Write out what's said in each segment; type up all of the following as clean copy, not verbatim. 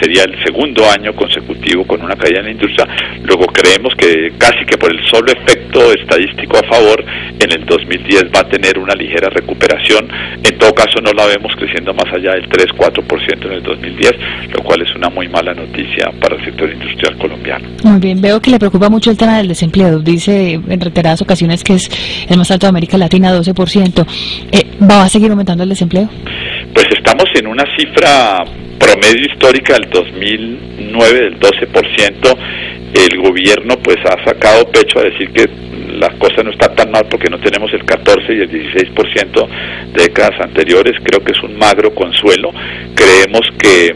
sería el segundo año consecutivo con una caída en la industria. Luego creemos que casi que por el solo efecto estadístico a favor, en el 2010 va a tener una ligera recuperación. En todo caso no la vemos creciendo más allá del 3-4% en el 2010, lo cual es una muy mala noticia para el sector industrial colombiano. Muy bien, veo que le preocupa mucho el tema del desempleo. Dice en reiteradas ocasiones que es el más alto de América Latina, 12%. ¿Va a seguir aumentando el desempleo? Pues estamos en una cifra promedio histórica del 2009 del 12%. El gobierno pues ha sacado pecho a decir que la cosa no está tan mal porque no tenemos el 14 y el 16% de décadas anteriores. Creo que es un magro consuelo. Creemos que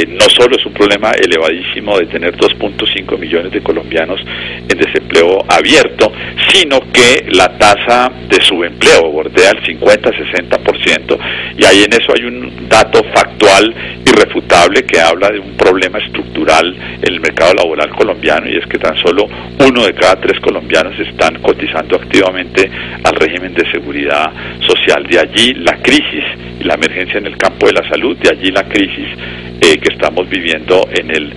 no solo es un problema elevadísimo de tener 2.5 millones de colombianos en desempleo abierto, sino que la tasa de subempleo bordea el 50-60%, y ahí en eso hay un dato factual irrefutable que habla de un problema estructural en el mercado laboral colombiano, y es que tan solo 1 de cada 3 colombianos están cotizando activamente al régimen de seguridad social. De allí la crisis y la emergencia en el campo de la salud, de allí la crisis que estamos viviendo en el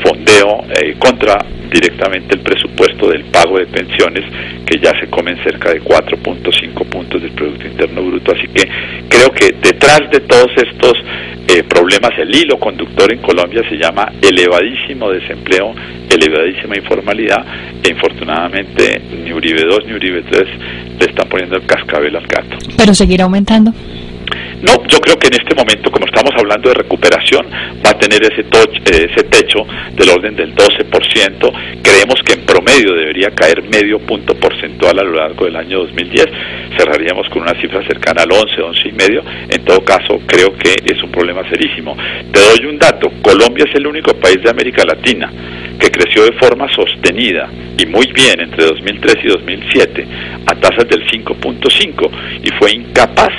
fondeo contra directamente el presupuesto del pago de pensiones, que ya se comen cerca de 4.5 puntos del Producto Interno Bruto. Así que creo que detrás de todos estos problemas, el hilo conductor en Colombia se llama elevadísimo desempleo, elevadísima informalidad, e infortunadamente ni Uribe 2 ni Uribe 3 le están poniendo el cascabel al gato. ¿Pero seguirá aumentando? No, yo creo que en este momento, como estamos hablando de recuperación, va a tener ese techo del orden del 12%. Creemos que en promedio debería caer medio punto porcentual a lo largo del año 2010. Cerraríamos con una cifra cercana al 11, 11,5. En todo caso, creo que es un problema serísimo. Te doy un dato. Colombia es el único país de América Latina que creció de forma sostenida y muy bien entre 2003 y 2007 a tasas del 5.5 y fue incapaz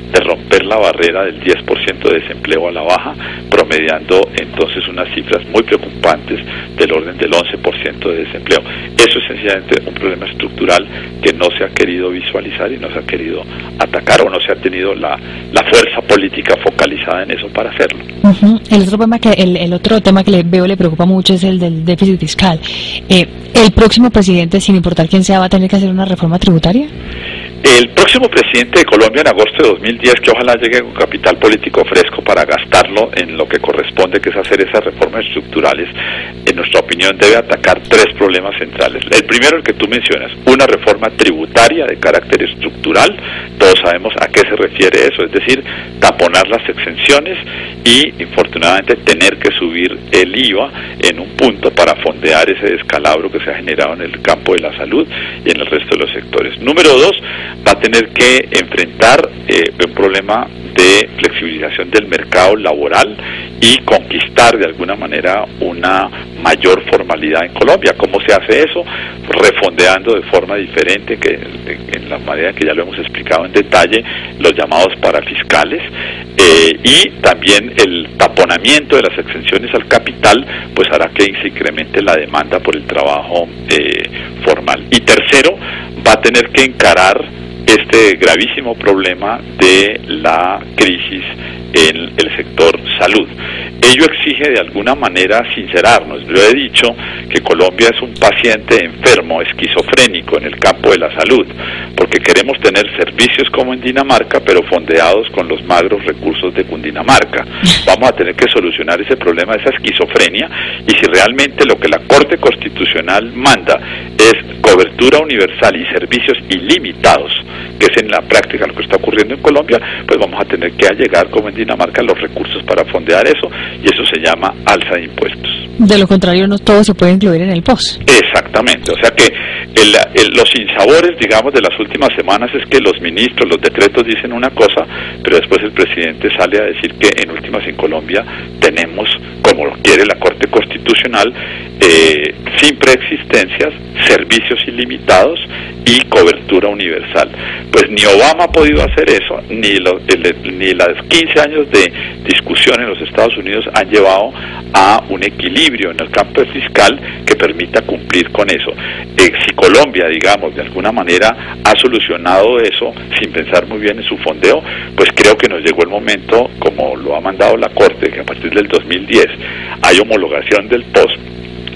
de romper la barrera del 10% de desempleo a la baja, promediando entonces unas cifras muy preocupantes del orden del 11% de desempleo. Eso es sencillamente un problema estructural que no se ha querido visualizar y no se ha querido atacar, o no se ha tenido la fuerza política focalizada en eso para hacerlo. El otro tema que le preocupa mucho es el del déficit fiscal. ¿El próximo presidente, sin importar quién sea, va a tener que hacer una reforma tributaria? El próximo presidente de Colombia en agosto de 2010, que ojalá llegue con capital político fresco para gastarlo en lo que corresponde, que es hacer esas reformas estructurales, en nuestra opinión debe atacar 3 problemas centrales. El primero, el que tú mencionas, una reforma tributaria de carácter estructural. Todos sabemos a qué se refiere eso, es decir, taponar las exenciones y, infortunadamente, tener que subir el IVA en un punto para fondear ese descalabro que se ha generado en el campo de la salud y en el resto de los sectores. Número 2, va a tener que enfrentar un problema de flexibilización del mercado laboral y conquistar de alguna manera una mayor formalidad en Colombia. ¿Cómo se hace eso? Refondeando de forma diferente, que en la manera que ya lo hemos explicado en detalle, los llamados parafiscales, y también el taponamiento de las exenciones al capital, pues hará que se incremente la demanda por el trabajo formal. Y tercero, va a tener que encarar este gravísimo problema de la crisis en el sector salud. Ello exige de alguna manera sincerarnos. Yo he dicho que Colombia es un paciente enfermo, esquizofrénico en el campo de la salud, porque queremos tener servicios como en Dinamarca, pero fondeados con los magros recursos de Cundinamarca. Vamos a tener que solucionar ese problema, esa esquizofrenia, y si realmente lo que la Corte Constitucional manda es cobertura universal y servicios ilimitados, que es en la práctica lo que está ocurriendo en Colombia, pues vamos a tener que allegar, como en Dinamarca, los recursos para fondear eso, y eso se llama alza de impuestos. De lo contrario, no todo se puede incluir en el POS. Exactamente, o sea que los sinsabores, digamos, de las últimas semanas es que los ministros, los decretos dicen una cosa, pero después el presidente sale a decir que en últimas en Colombia tenemos, como lo quiere la Corte Constitucional, sin preexistencias, servicios ilimitados y cobertura universal. Pues ni Obama ha podido hacer eso, ni las 15 años de discusión en los Estados Unidos han llevado a un equilibrio en el campo fiscal que permita cumplir con eso. Si Colombia, digamos, de alguna manera ha solucionado eso sin pensar muy bien en su fondeo, pues creo que nos llegó el momento, como lo ha mandado la Corte, que a partir del 2010 hay homologación del POS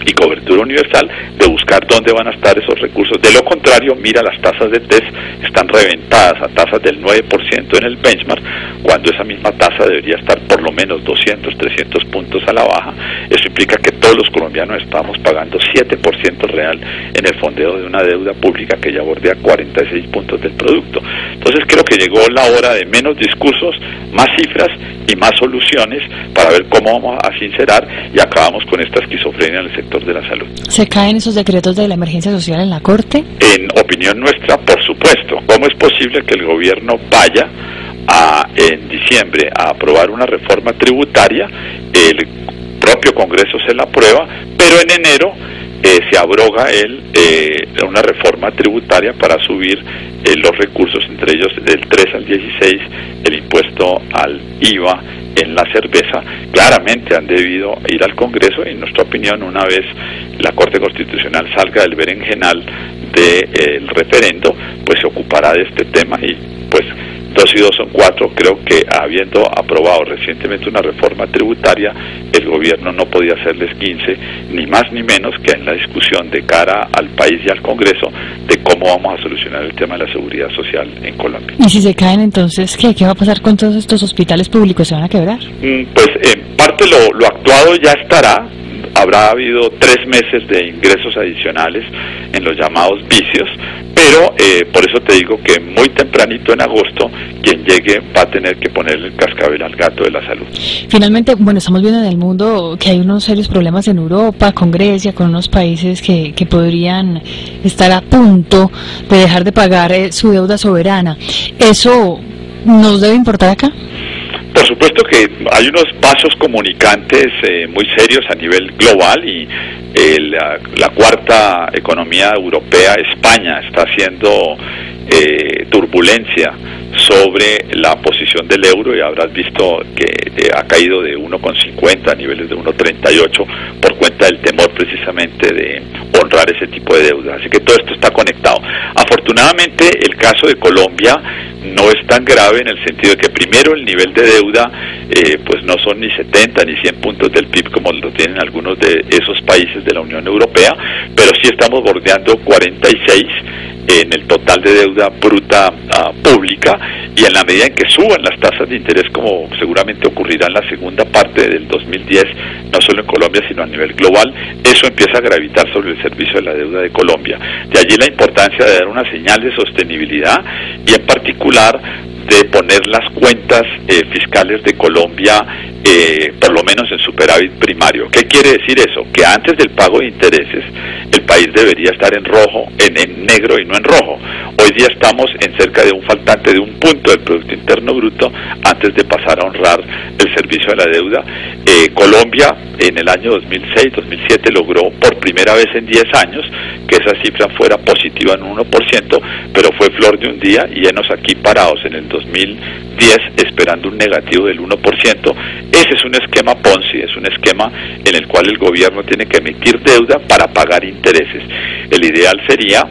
y cobertura universal, de buscar dónde van a estar esos recursos. De lo contrario, mira, las tasas de TES están reventadas a tasas del 9% en el benchmark, cuando esa misma tasa debería estar por lo menos 200, 300 puntos a la baja. Eso implica que todos los colombianos estamos pagando 7% real en el fondeo de una deuda pública que ya bordea 46 puntos del producto. Entonces creo que llegó la hora de menos discursos, más cifras y más soluciones para ver cómo vamos a sincerar y acabamos con esta esquizofrenia en el sector de la salud. ¿Se caen esos decretos de la emergencia social en la Corte? En opinión nuestra, por supuesto. ¿Cómo es posible que el gobierno vaya en diciembre a aprobar una reforma tributaria? El propio Congreso se la aprueba, pero en enero se abroga una reforma tributaria para subir los recursos, entre ellos del 3 al 16, el impuesto al IVA en la cerveza. Claramente han debido ir al Congreso y en nuestra opinión, una vez la Corte Constitucional salga del berenjenal del referendo, pues se ocupará de este tema y pues 2 y 2 son 4, creo que habiendo aprobado recientemente una reforma tributaria, el gobierno no podía hacerles 15, ni más ni menos que en la discusión de cara al país y al Congreso de cómo vamos a solucionar el tema de la seguridad social en Colombia. Y si se caen, entonces, ¿qué va a pasar con todos estos hospitales públicos? ¿Se van a quebrar? Pues en parte lo actuado ya estará. Habrá habido 3 meses de ingresos adicionales en los llamados vicios, pero por eso te digo que muy tempranito en agosto quien llegue va a tener que ponerle el cascabel al gato de la salud. Finalmente, bueno, estamos viendo en el mundo que hay unos serios problemas en Europa, con Grecia, con unos países que podrían estar a punto de dejar de pagar su deuda soberana. ¿Eso nos debe importar acá? Por supuesto que hay unos vasos comunicantes muy serios a nivel global y la cuarta economía europea, España, está haciendo turbulencia sobre la posición del euro y habrás visto que ha caído de 1,50 a niveles de 1,38 por cuenta del temor precisamente de honrar ese tipo de deuda. Así que todo esto está conectado. Afortunadamente el caso de Colombia no es tan grave en el sentido de que primero el nivel de deuda pues no son ni 70 ni 100 puntos del PIB como lo tienen algunos de esos países de la Unión Europea, pero sí estamos bordeando 46 en el total de deuda bruta pública, y en la medida en que suban las tasas de interés, como seguramente ocurrirá en la segunda parte del 2010, no solo en Colombia sino a nivel global, eso empieza a gravitar sobre el servicio de la deuda de Colombia. De allí la importancia de dar una señal de sostenibilidad y en particular de poner las cuentas fiscales de Colombia por lo menos en superávit primario. ¿Qué quiere decir eso? Que antes del pago de intereses el país debería estar en rojo, en negro y no en rojo. Hoy día estamos en cerca de un faltante de 1 punto del Producto Interno Bruto antes de pasar a honrar el servicio de la deuda. Colombia en el año 2006-2007 logró por primera vez en 10 años que esa cifra fuera positiva en 1%, pero fue flor de un día y enos aquí parados en el 2010 esperando un negativo del 1%. Ese es un esquema Ponzi, es un esquema en el cual el gobierno tiene que emitir deuda para pagar intereses. El ideal sería,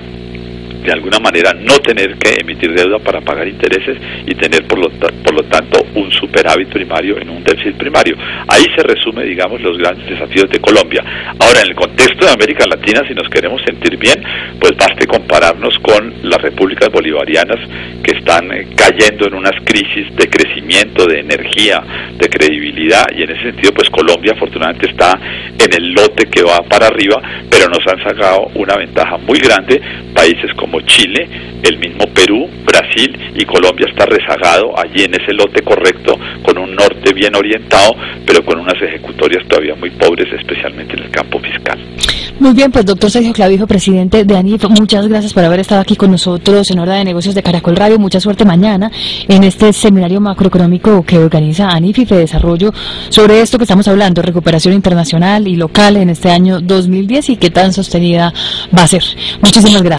de alguna manera, no tener que emitir deuda para pagar intereses y tener por lo tanto un superávit primario en un déficit primario. Ahí se resume, digamos, los grandes desafíos de Colombia. Ahora, en el contexto de América Latina, si nos queremos sentir bien, pues baste compararnos con las repúblicas bolivarianas que están cayendo en unas crisis de crecimiento, de energía, de credibilidad, y en ese sentido pues Colombia afortunadamente está en el lote que va para arriba, pero nos han sacado una ventaja muy grande países como Chile, el mismo Perú, Brasil, y Colombia está rezagado allí en ese lote correcto, con un norte bien orientado, pero con unas ejecutorias todavía muy pobres, especialmente en el campo fiscal. Muy bien, pues doctor Sergio Clavijo, presidente de ANIF, muchas gracias por haber estado aquí con nosotros en Hora de Negocios de Caracol Radio. Mucha suerte mañana en este seminario macroeconómico que organiza ANIF y de desarrollo sobre esto que estamos hablando, recuperación internacional y local en este año 2010 y qué tan sostenida va a ser. Muchísimas gracias.